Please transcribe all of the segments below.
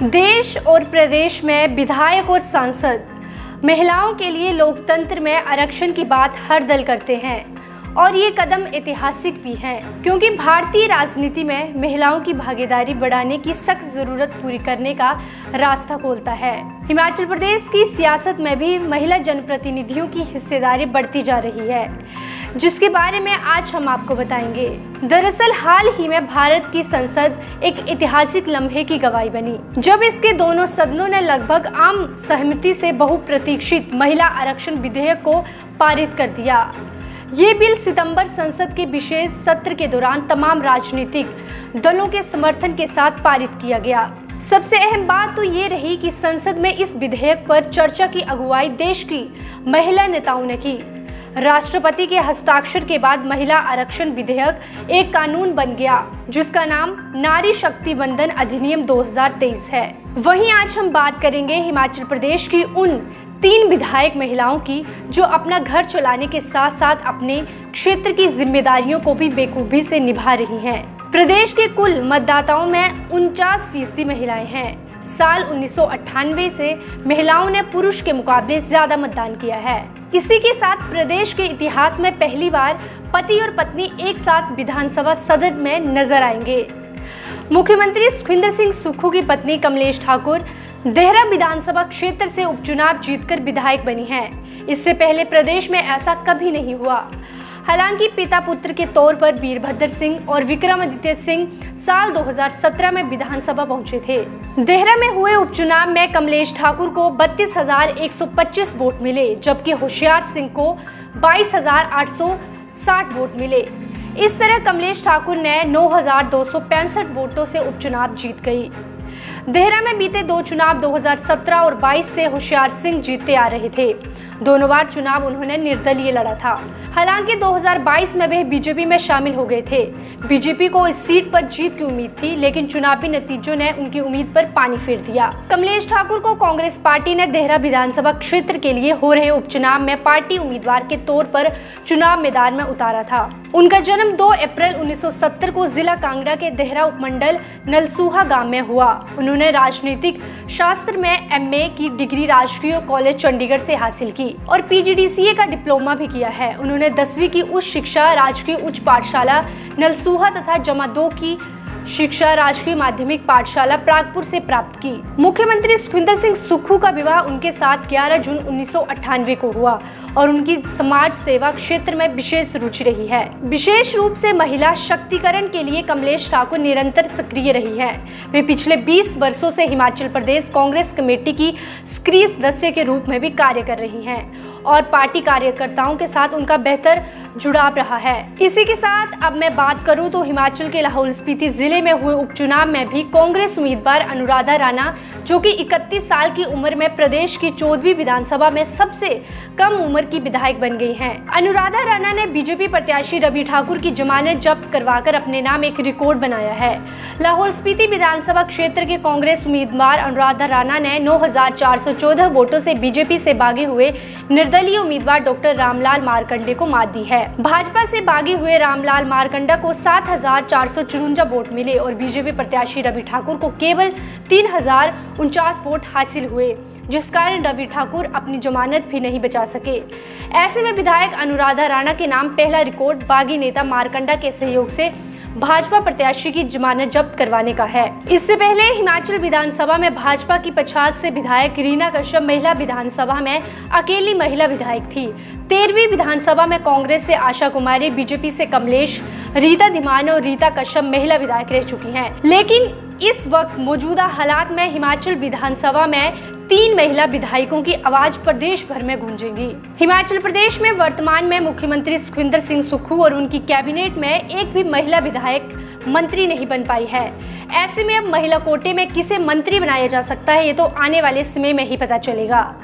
देश और प्रदेश में विधायक और सांसद महिलाओं के लिए लोकतंत्र में आरक्षण की बात हर दल करते हैं और ये कदम ऐतिहासिक भी है, क्योंकि भारतीय राजनीति में महिलाओं की भागीदारी बढ़ाने की सख्त जरूरत पूरी करने का रास्ता खोलता है। हिमाचल प्रदेश की सियासत में भी महिला जनप्रतिनिधियों की हिस्सेदारी बढ़ती जा रही है, जिसके बारे में आज हम आपको बताएंगे। दरअसल हाल ही में भारत की संसद एक ऐतिहासिक लम्हे की गवाही बनी, जब इसके दोनों सदनों ने लगभग आम सहमति से बहुप्रतीक्षित महिला आरक्षण विधेयक को पारित कर दिया। ये बिल सितंबर संसद के विशेष सत्र के दौरान तमाम राजनीतिक दलों के समर्थन के साथ पारित किया गया। सबसे अहम बात तो ये रही कि संसद में इस विधेयक पर चर्चा की अगुवाई देश की महिला नेताओं ने की। राष्ट्रपति के हस्ताक्षर के बाद महिला आरक्षण विधेयक एक कानून बन गया, जिसका नाम नारी शक्ति वंदन अधिनियम 2023 है। वहीं आज हम बात करेंगे हिमाचल प्रदेश की उन 3 विधायक महिलाओं की जो अपना घर चलाने के साथ साथ अपने क्षेत्र की जिम्मेदारियों को भी बेखूबी से निभा रही हैं। प्रदेश के कुल मतदाताओं में 49% महिलाएं हैं। साल 1998 से महिलाओं ने पुरुष के मुकाबले ज्यादा मतदान किया है। इसी के साथ प्रदेश के इतिहास में पहली बार पति और पत्नी एक साथ विधानसभा सदन में नजर आएंगे। मुख्यमंत्री सुखविंदर सिंह सुक्खू की पत्नी कमलेश ठाकुर देहरा विधानसभा क्षेत्र से उपचुनाव जीतकर विधायक बनी हैं। इससे पहले प्रदेश में ऐसा कभी नहीं हुआ। हालांकि पिता पुत्र के तौर पर वीरभद्र सिंह और विक्रमादित्य सिंह साल 2017 में विधानसभा पहुंचे थे। देहरा में हुए उपचुनाव में कमलेश ठाकुर को 32,125 वोट मिले, जबकि होशियार सिंह को 22,860 वोट मिले। इस तरह कमलेश ठाकुर ने 9,265 वोटों से उपचुनाव जीत गई। देहरा में बीते 2 चुनाव 2017 और 22 से होशियार सिंह जीतते आ रहे थे। दोनों बार चुनाव उन्होंने निर्दलीय लड़ा था। हालांकि 2022 में वे बीजेपी में शामिल हो गए थे। बीजेपी को इस सीट पर जीत की उम्मीद थी, लेकिन चुनावी नतीजों ने उनकी उम्मीद पर पानी फेर दिया। कमलेश ठाकुर को कांग्रेस पार्टी ने देहरा विधानसभा क्षेत्र के लिए हो रहे उपचुनाव में पार्टी उम्मीदवार के तौर पर चुनाव मैदान में उतारा था। उनका जन्म 2 अप्रैल 1970 को जिला कांगड़ा के देहरा उपमंडल नलसूहा गांव में हुआ। उन्होंने राजनीतिक शास्त्र में MA की डिग्री राजकीय कॉलेज चंडीगढ़ से हासिल की और PGDCA का डिप्लोमा भी किया है। उन्होंने 10वीं की उच्च शिक्षा राजकीय उच्च पाठशाला नलसूहा तथा जमा 2 की शिक्षा राजकीय माध्यमिक पाठशाला प्रागपुर से प्राप्त की। मुख्यमंत्री सुखविंदर सिंह सुक्खू का विवाह उनके साथ 11 जून 1998 को हुआ और उनकी समाज सेवा क्षेत्र में विशेष रुचि रही है। विशेष रूप से महिला शक्तिकरण के लिए कमलेश ठाकुर निरंतर सक्रिय रही है। वे पिछले 20 वर्षों से हिमाचल प्रदेश कांग्रेस कमेटी की सक्रिय सदस्य के रूप में भी कार्य कर रही हैं और पार्टी कार्यकर्ताओं के साथ उनका बेहतर जुड़ाव रहा है। इसी के साथ अब मैं बात करूं तो हिमाचल के लाहौल स्पीति जिले में हुए उपचुनाव में भी कांग्रेस उम्मीदवार अनुराधा राणा, जो कि 31 साल की उम्र में प्रदेश की 14वीं विधानसभा में सबसे कम उम्र की विधायक बन गई हैं। अनुराधा राणा ने बीजेपी प्रत्याशी रवि ठाकुर की जमानत जब्त करवाकर अपने नाम एक रिकॉर्ड बनाया है। लाहौल स्पीति विधानसभा क्षेत्र के कांग्रेस उम्मीदवार अनुराधा राणा ने 9,414 वोटों से बीजेपी से भागे हुए निर्दलीय उम्मीदवार डॉक्टर रामलाल मारकंडे को मात दी है। भाजपा से भागे हुए रामलाल मारकंडा को 7,454 वोट मिले और बीजेपी प्रत्याशी रवि ठाकुर को केवल 3,049 वोट हासिल हुए, जिस कारण रवि ठाकुर अपनी जमानत भी नहीं बचा सके। ऐसे में विधायक अनुराधा राणा के नाम पहला रिकॉर्ड बागी नेता मारकंडा के सहयोग से भाजपा प्रत्याशी की जमानत जब्त करवाने का है। इससे पहले हिमाचल विधानसभा में भाजपा की पच्छाद से विधायक रीना कश्यप महिला विधानसभा में अकेली महिला विधायक थी। 13वीं विधानसभा में कांग्रेस से आशा कुमारी, बीजेपी से कमलेश, रीता धीमान और रीता कश्यप महिला विधायक रह चुकी हैं। लेकिन इस वक्त मौजूदा हालात में हिमाचल विधानसभा में 3 महिला विधायकों की आवाज प्रदेश भर में गूंजेगी। हिमाचल प्रदेश में वर्तमान में मुख्यमंत्री सुखविंदर सिंह सुक्खू और उनकी कैबिनेट में एक भी महिला विधायक मंत्री नहीं बन पाई है। ऐसे में अब महिला कोटे में किसे मंत्री बनाया जा सकता है, ये तो आने वाले समय में ही पता चलेगा।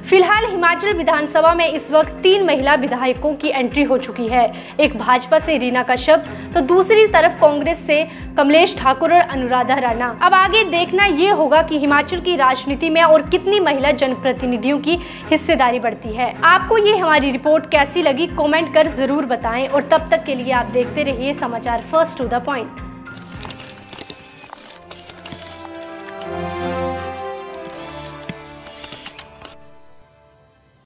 फिलहाल हिमाचल विधानसभा में इस वक्त 3 महिला विधायकों की एंट्री हो चुकी है। एक भाजपा से रीना कश्यप तो दूसरी तरफ कांग्रेस से कमलेश ठाकुर और अनुराधा राणा। अब आगे देखना ये होगा कि हिमाचल की राजनीति में और कितनी महिला जनप्रतिनिधियों की हिस्सेदारी बढ़ती है। आपको ये हमारी रिपोर्ट कैसी लगी कमेंट कर जरूर बताएं और तब तक के लिए आप देखते रहिए समाचार फर्स्ट टू द पॉइंट।